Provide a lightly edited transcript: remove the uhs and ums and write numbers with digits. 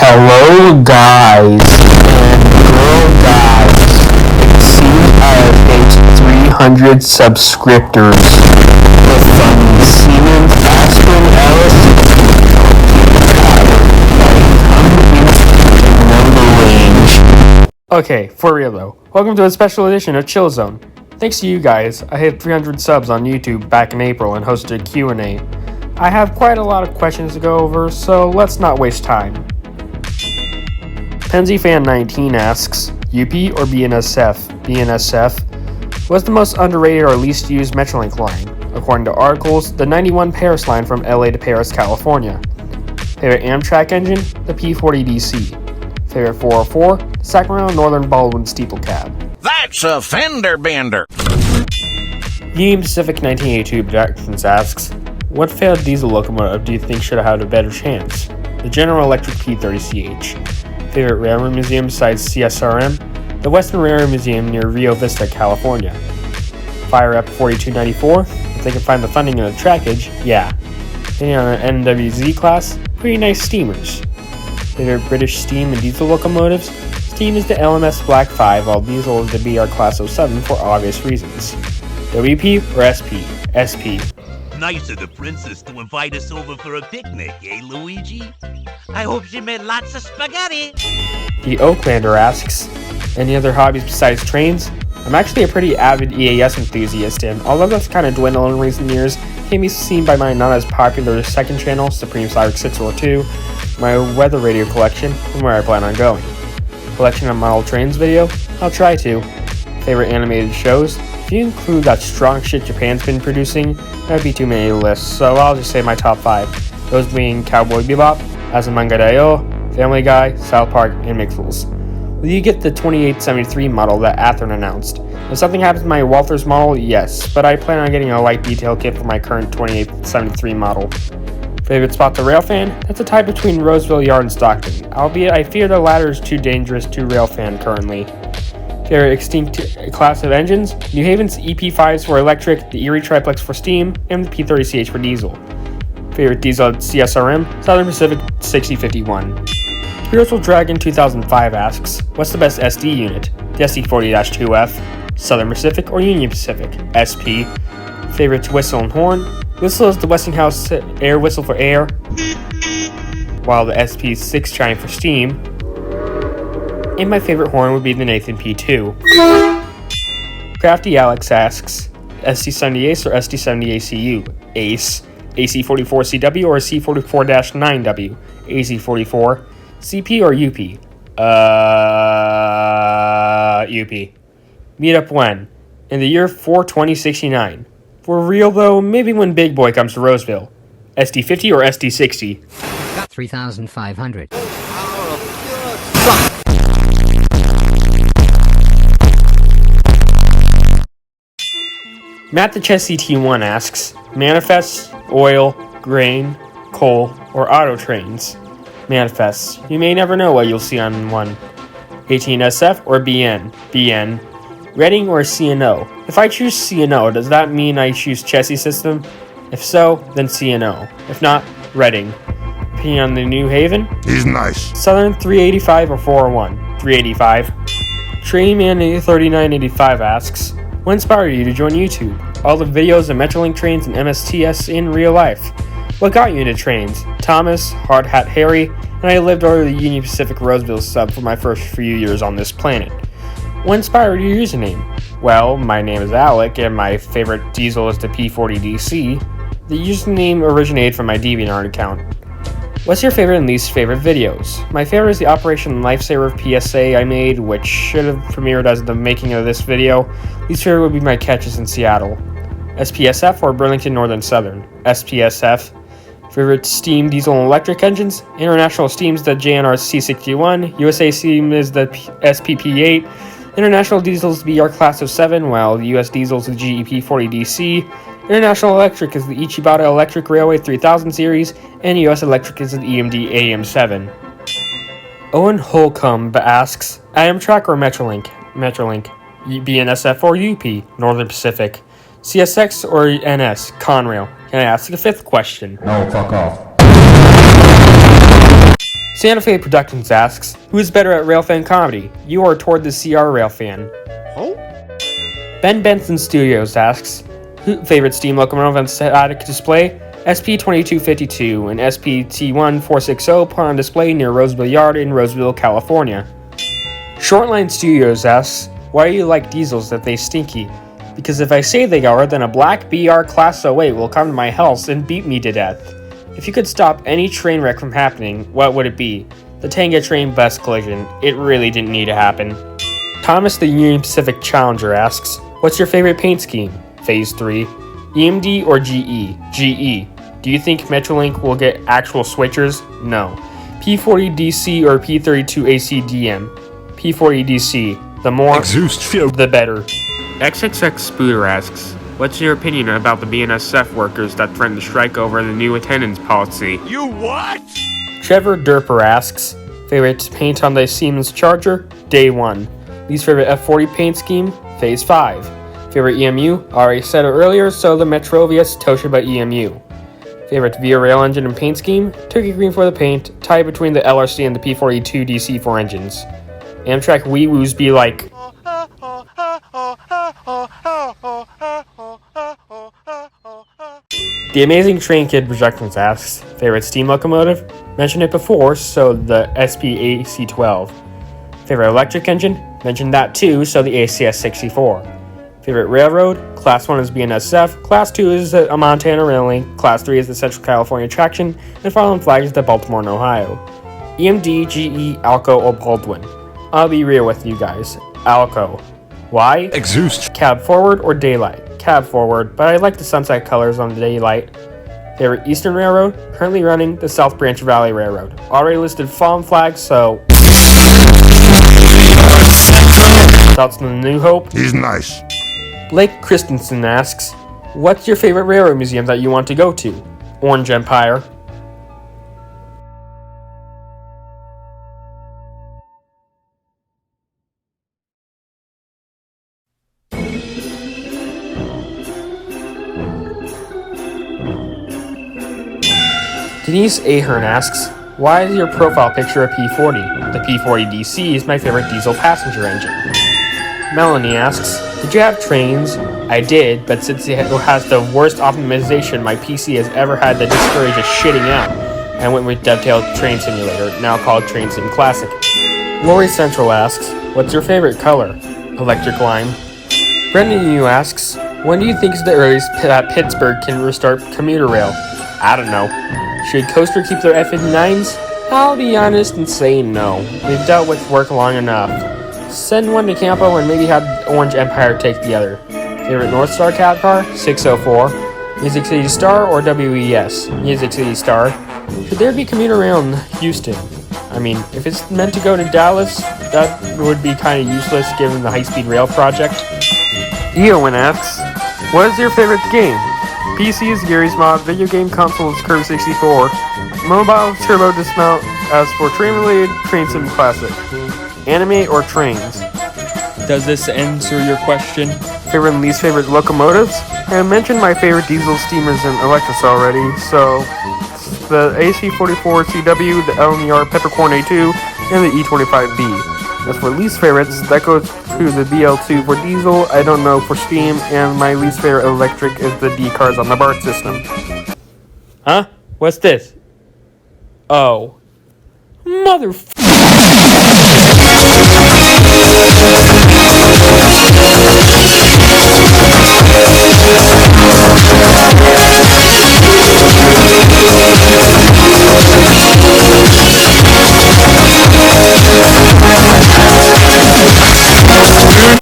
Hello guys and girl guys, it seems I have reached 300 subscriptors. The funny Siemens Aspen Alice number range. Okay, for real though, welcome to a special edition of Chill Zone. Thanks to you guys, I hit 300 subs on YouTube back in April and hosted a Q&A. I have quite a lot of questions to go over, so let's not waste time. PensyFan19 asks, UP or BNSF? BNSF was the most underrated or least used Metrolink line. According to articles, the 91 Paris line from LA to Paris, California. Favorite Amtrak engine? The P40DC. Favorite 404? The Sacramento Northern Baldwin Steeple Cab. That's a fender bender! Union Pacific 1982 Productions asks, what failed diesel locomotive do you think should have had a better chance? The General Electric P30CH. Favorite railroad museum besides CSRM? The Western Railroad Museum near Rio Vista, California. Fire Rep 4294? If they can find the funding in the trackage, yeah. Opinion on an NWZ class? Pretty nice steamers. Favorite British steam and diesel locomotives? Steam is the LMS Black 5, while diesel is the BR Class 07 for obvious reasons. WP or SP? SP. Nice of the princess to invite us over for a picnic, eh, Luigi? I hope she made lots of spaghetti. The Oaklander asks, any other hobbies besides trains? I'm actually a pretty avid EAS enthusiast, and although that's kind of dwindled in recent years, can be seen by my not as popular second channel, Supreme Cyrix 642, my weather radio collection, and where I plan on going. Collection of model trains video? I'll try to. Favorite animated shows? If you include that strong shit Japan's been producing, that'd be too many lists, so I'll just say my top 5. Those being Cowboy Bebop, Azumanga Daioh, Family Guy, South Park, and Mixels. Will you get the 2873 model that Athearn announced? If something happens to my Walthers model, yes, but I plan on getting a light detail kit for my current 2873 model. Favorite spot to railfan? That's a tie between Roseville Yard and Stockton, albeit I fear the latter is too dangerous to railfan currently. Favorite extinct class of engines? New Haven's EP5s for electric, the Erie Triplex for steam, and the P30CH for diesel. Favorite diesel at CSRM? Southern Pacific 6051. Spiritual Dragon 2005 asks, what's the best SD unit? The SD40-2F, Southern Pacific or Union Pacific? SP. Favorite whistle and horn? Whistle is the Westinghouse air whistle for air, while the SP6 chime for steam. And my favorite horn would be the Nathan P2. Crafty Alex asks, SD70 Ace or SD70 ACU? Ace. AC44CW or C44-9W? AC44. CP or UP? UP. Meet up when? In the year 42069. For real though, maybe when Big Boy comes to Roseville. SD50 or SD60? 3,500. Matt the Chess CT1 asks, manifests, oil, grain, coal, or auto trains? Manifests. You may never know what you'll see on one. 18SF or BN? BN. Reading or CNO? If I choose CNO, does that mean I choose chassis system? If so, then CNO. If not, Reading. Opinion on the New Haven? He's nice. Southern 385 or 401? 385. Trainman3985 asks, what inspired you to join YouTube? All the videos of Metrolink trains and MSTS in real life. What got you into trains? Thomas, Hard Hat Harry, and I lived over the Union Pacific Roseville sub for my first few years on this planet. What inspired your username? Well, my name is Alec, and my favorite diesel is the P40DC. The username originated from my DeviantArt account. What's your favorite and least favorite videos? My favorite is the Operation Lifesaver PSA I made, which should have premiered as the making of this video. Least favorite would be my catches in Seattle. SPSF or Burlington Northern Southern? SPSF. Favorite steam, diesel, and electric engines? International Steam's the JNR C61, USA Steam is the SPP8, International Diesel's the BR Class 07, while US Diesel's the GEP 40DC, International Electric is the Ichibata Electric Railway 3000 series, and US Electric is the EMD AM7. Owen Holcomb asks, Amtrak or Metrolink? Metrolink. BNSF or UP? Northern Pacific. CSX or NS? Conrail. Can I ask a fifth question? No, fuck off. Santa Fe Productions asks, who is better at railfan comedy, you or Toward the CR railfan? Ben Benson Studios asks, favorite steam locomotive on static display? SP-2252 and SPT-1460 put on display near Roseville Yard in Roseville, California. Shortline Studios asks, why do you like diesels if they stinky? Because if I say they are, then a black BR Class 08 will come to my house and beat me to death. If you could stop any train wreck from happening, what would it be? The Tanga train bus collision. It really didn't need to happen. Thomas the Union Pacific Challenger asks, what's your favorite paint scheme? Phase 3. EMD or GE? GE. Do you think Metrolink will get actual switchers? No. P40DC or P32AC DM? P40DC. The more, the better. XXX Spooter asks, what's your opinion about the BNSF workers that threatened to strike over the new attendance policy? You what? Trevor Derper asks, favorite paint on the Siemens Charger? Day 1. Least favorite F40 paint scheme? Phase 5. Favorite EMU? Already said it earlier, so the Metrovias Toshiba EMU. Favorite Via Rail engine and paint scheme? Turkey green for the paint, tie between the LRC and the P42 DC4 engines. Amtrak wee woos be like. The Amazing Train Kid Projections asks, favorite steam locomotive? Mentioned it before, so the SPAC-12. Favorite electric engine? Mentioned that too, so the ACS-64. Favorite railroad? Class 1 is BNSF, Class 2 is a Montana Rail Link, Class 3 is the Central California Traction, and following flag is the Baltimore and Ohio. EMD, GE, Alco, or Baldwin? I'll be real with you guys. Alco. Why? Exhaust. Cab forward or daylight? Cab forward, but I like the sunset colors on the daylight. Favorite Eastern Railroad? Currently running the South Branch Valley Railroad. Already listed fallen flags, so. Thoughts on the New Hope? He's nice. Blake Christensen asks, what's your favorite railroad museum that you want to go to? Orange Empire. Denise Ahern asks, why is your profile picture a P40? The P40 DC is my favorite diesel passenger engine. Melanie asks, did you have trains? I did, but since it has the worst optimization my PC has ever had that discouraged of shitting out, I went with Dovetail Train Simulator, now called Train Sim Classic. Lori Central asks, what's your favorite color? Electric lime. Brendan Yu asks, when do you think is the earliest that Pittsburgh can restart commuter rail? I don't know. Should Coaster keep their F-59s? I'll be honest and say no. We've dealt with work long enough. Send one to Campo and maybe have Orange Empire take the other. Favorite North Star cab car? 604. Music City Star or WES? Music City Star. Should there be commuter rail in Houston? I mean, if it's meant to go to Dallas, that would be kind of useless given the high-speed rail project. Eowyn asks, what is your favorite game? PC is Gary's Mod, video game console is Curve 64, mobile turbo dismount as for train related, Train Sim Classic, anime or trains. Does this answer your question? Favorite and least favorite locomotives? I mentioned my favorite diesel steamers and electrics already, so the AC-44CW, the LMER Peppercorn A2, and the E25B. As for least favorites, that goes to the BL2 for diesel, I don't know for steam, and my least favorite electric is the D-cars on the BART system. Huh? What's this? Oh. Motherfucker.